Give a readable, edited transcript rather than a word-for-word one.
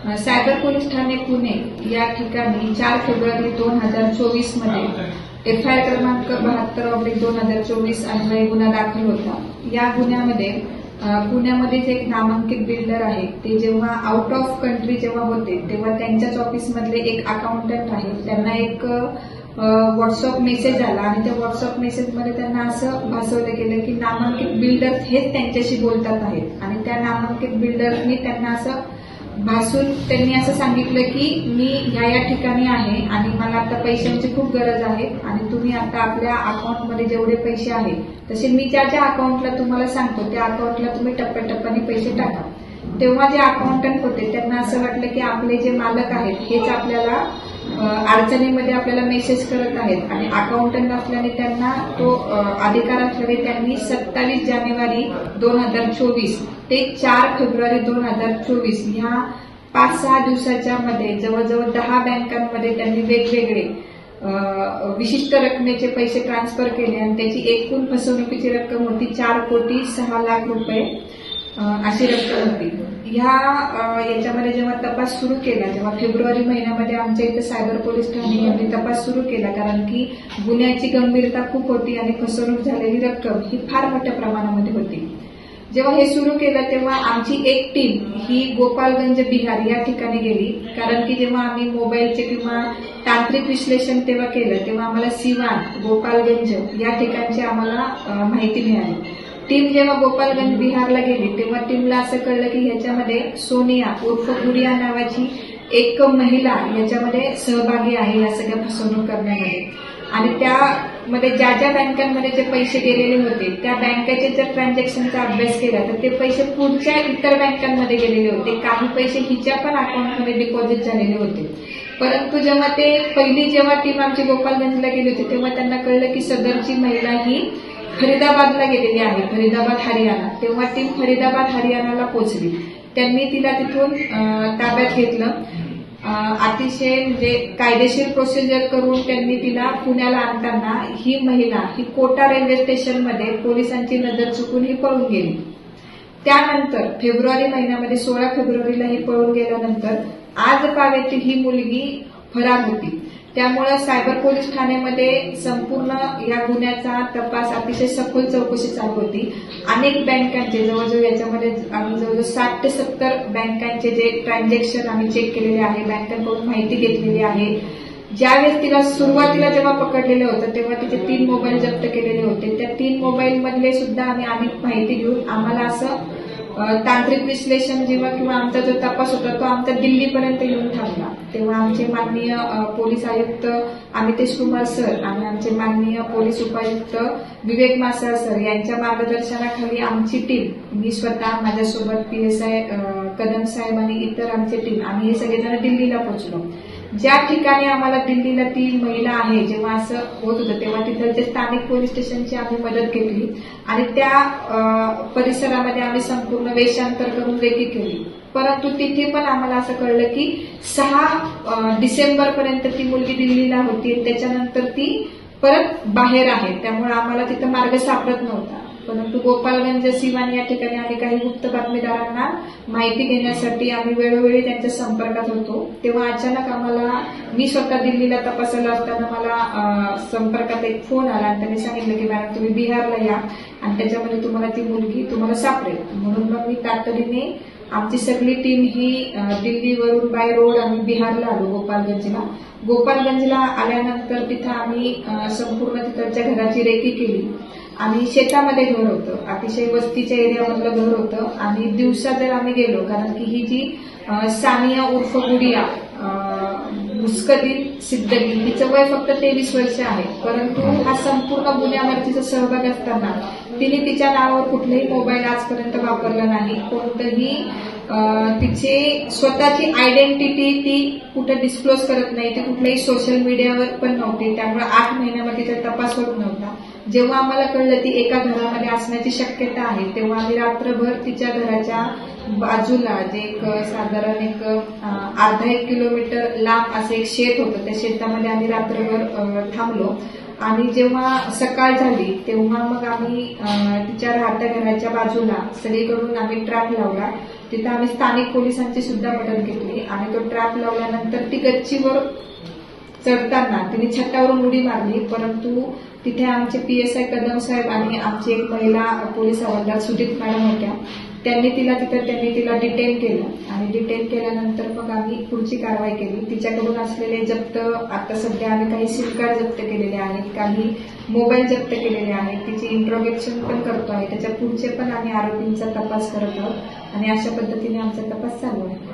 Cyber police Thane Pune या ठिकाणी 4 February 2024 मध्ये एफआयआर क्रमांक 72/2024 अन्वये गुन्हा दाखल होता। या गुन्ह्यामध्ये पुण्यामध्येच एक नामांकित बिल्डर आहे, ते जेव्हा आउट ऑफ कंट्री जेव्हा होते तेव्हा त्यांच्याच ऑफिसमधले एक अकाउंटंट आहे, त्यांना एक व्हॉट्सअप मेसेज आला आणि त्या व्हॉट्सअप मेसेजमध्ये त्यांना असं भासवलं गेलं की नामांकित बिल्डर हेच त्यांच्याशी बोलतात आहेत आणि त्या नामांकित बिल्डरनी त्यांना असं भासून त्यांनी असं सांगितलं की मी या ठिकाणी आहे आणि मला आता पैशांची खूप गरज आहे आणि तुम्ही आता आपल्या अकाउंटमध्ये जेवढे पैसे आहेत तसे मी ज्या अकाउंटला तुम्हाला सांगतो त्या अकाउंटला तुम्ही टप्प्याटप्प्याने पैसे टाका। तेव्हा जे अकाउंटंट होते त्यांना असं वाटलं की आपले जे मालक आहेत हेच आपल्याला अडचणीमध्ये आपल्याला मेसेज करत आहेत आणि अकाउंटंट असल्याने त्यांना तो अधिकार असल्याने त्यांनी 27 जानेवारी 2024 ते 4 फेब्रुवारी 2024 ह्या 5-6 दिवसाच्या मध्ये जवळजवळ 10 बँकांमध्ये त्यांनी वेगवेगळे विशिष्ट रकमेचे पैसे ट्रान्सफर केले आणि त्याची एकूण फसवणुकीची रक्कम होती 4,06,00,000 रुपये अशी रक्कम होती। याच्यामध्ये जेव्हा तपास सुरू केला, जेव्हा फेब्रुवारी महिन्यामध्ये आमच्या इथे सायबर पोलीस ठाणे यांनी तपास सुरू केला, कारण की गुन्ह्याची गंभीरता खूप होती आणि फसवणूक झालेली रक्कम ही फार मोठ्या प्रमाणामध्ये होती। जेव्हा हे सुरू केलं तेव्हा आमची एक टीम ही गोपालगंज बिहार या ठिकाणी गेली, कारण की जेव्हा आम्ही मोबाईलचे किंवा तांत्रिक विश्लेषण तेव्हा केलं तेव्हा आम्हाला सिवान गोपालगंज या ठिकाणची आम्हाला माहिती मिळाली। टीम जेव्हा गोपालगंज बिहारला गेली तेव्हा टीमला असं कळलं की ह्याच्यामध्ये सोनिया उर्फ गुडिया नावाची एक महिला याच्यामध्ये सहभागी आहे या सगळ्या फसवणूक करण्यामध्ये आणि त्यामध्ये ज्या बँकांमध्ये जे पैसे गेलेले होते त्या बँकेचे जर ट्रान्झॅक्शनचा अभ्यास केला तर ते पैसे पुढच्या इतर बँकांमध्ये गेलेले होते, काही पैसे हिच्या पण अकाउंटमध्ये डिपॉझिट झालेले होते। परंतु जेव्हा जेव्हा टीम आमची गोपालगंजला गेली होती तेव्हा त्यांना कळलं की सदरची महिला ही फरीदाबादला गेलेली आहे, फरीदाबाद हरियाणा। तेव्हा टीम फरीदाबाद हरियाणाला पोहोचली, त्यांनी तिला तिथून ताब्यात घेतलं, अतिशय म्हणजे कायदेशीर प्रोसिजर करून त्यांनी तिला पुण्याला आणताना ही महिला ही कोटा रेल्वे स्टेशनमध्ये पोलिसांची नजर चुकून ही पळून गेली। त्यानंतर फेब्रुवारी महिन्यामध्ये 16 फेब्रुवारीला ही पळून गेल्यानंतर आज पावेची ही मुलगी फरार होती। त्यामुळे सायबर पोलीस ठाण्यामध्ये संपूर्ण या गुन्ह्याचा तपास अतिशय सखोल चौकशी चालू होती। अनेक बँकांचे जवळजवळ याच्यामध्ये आम्ही जवळजवळ 60 ते 70 बँकांचे जे ट्रान्झॅक्शन आम्ही चेक केलेले आहे, बँकांकडून माहिती घेतलेली आहे। ज्यावेळेस तिला सुरुवातीला जेव्हा पकडलेलं होतं तेव्हा तिचे 3 मोबाईल जप्त केलेले होते, त्या 3 मोबाईल मधले सुद्धा आम्ही अनेक माहिती घेऊन आम्हाला असं तांत्रिक विश्लेषण जेव्हा किंवा आमचा जो तपास होता तो आमचा दिल्लीपर्यंत येऊन थांबला। तेव्हा आमचे माननीय पोलीस आयुक्त अमितेश कुमार सर आणि आमचे माननीय पोलीस उपायुक्त विवेक मासाळ सर यांच्या मार्गदर्शनाखाली आमची टीम, मी स्वतः, माझ्यासोबत PSI कदम साहेब आणि इतर आमची टीम, आम्ही हे सगळेजण दिल्लीला पोहोचलो। ज्या ठिकाणी आम्हाला दिल्लीला ती महिला आहे जेव्हा असं होत होतं तेव्हा तिथलचे स्थानिक पोलीस स्टेशनची आम्ही मदत घेतली आणि त्या परिसरामध्ये आम्ही संपूर्ण वेशांतर करून रेकी केली। परंतु तिथे पण आम्हाला असं कळलं की 6 डिसेंबरपर्यंत ती मुलगी दिल्लीला होती, त्याच्यानंतर ती परत बाहेर आहे, त्यामुळे आम्हाला तिथं मार्ग सापडत नव्हता। परंतु गोपालगंज सिवान या ठिकाणी आम्ही काही गुप्त बातमीदारांना माहिती घेण्यासाठी आम्ही वेळोवेळी त्यांच्या संपर्कात होतो, तेव्हा अचानक आम्हाला, मी स्वतः दिल्लीला तपासायला असताना मला संपर्कात एक फोन आला आणि त्यांनी सांगितलं की मॅडम तुम्ही बिहारला या आणि त्याच्यामध्ये तुम्हाला ती मुलगी तुम्हाला सापडेल। म्हणून मग मी तातडीने आमची सगळी टीम ही दिल्लीवरून बाय रोड आम्ही बिहारला आलो गोपालगंजला। गोपालगंजला आल्यानंतर तिथं आम्ही संपूर्ण तिथच्या घराची रेकी केली आणि शेतामध्ये घर होतं, अतिशय वस्तीच्या एरियामधलं घर होतं आणि दिवसा जर आम्ही गेलो, कारण की ही जी सानिया उर्फ गुडिया मुस्कदीन सिद्दकी तिचं वय फक्त 23 वर्ष आहे, परंतु हा संपूर्ण गुन्ह्यामध्ये तिचा सहभाग असताना तिने तिच्या नावावर कुठलाही मोबाईल आजपर्यंत वापरला नाही, कोणतंही तिचे स्वतःची आयडेंटिटी ती कुठे डिस्क्लोज करत नाही, ती कुठल्याही सोशल मीडियावर पण नव्हती, त्यामुळे 8 महिन्यामध्ये तिचा तपास होत नव्हता। जेव्हा आम्हाला कळलं ती एका घरामध्ये असण्याची शक्यता आहे तेव्हा आम्ही रात्रभर तिच्या घराच्या बाजूला जे साधारण अर्धा 1 किलोमीटर लांब असं एक शेत होतं, त्या शेतामध्ये आम्ही रात्रभर थांबलो आणि जेव्हा सकाळ झाली तेव्हा मग आम्ही तिच्या राहत्या घराच्या बाजूला सगळीकडून आम्ही ट्रॅप लावला। तिथे आम्ही स्थानिक पोलिसांची सुद्धा मदत घेतली आणि तो ट्रॅप लावल्यानंतर ती गच्चीवर चढताना तिने छतावरून उडी मारली, परंतु तिथे आमचे PSI कदम साहेब आणि आमची एक महिला पोलीस हवालदार सुजित मॅडम होत्या, त्यांनी तिला डिटेन केलं आणि डिटेन केल्यानंतर मग आम्ही पुढची कारवाई केली. तिच्याकडून असलेले जप्त आता सध्या आम्ही काही सिम कार्ड जप्त केलेले आहेत, काही मोबाईल जप्त केलेले आहेत, तिची इंट्रोगेशन पण करतो आहे. त्याच्या पुढचे पण आम्ही आरोपींचा तपास करत आहोत आणि अशा पद्धतीने आमचा तपास चालू आहे.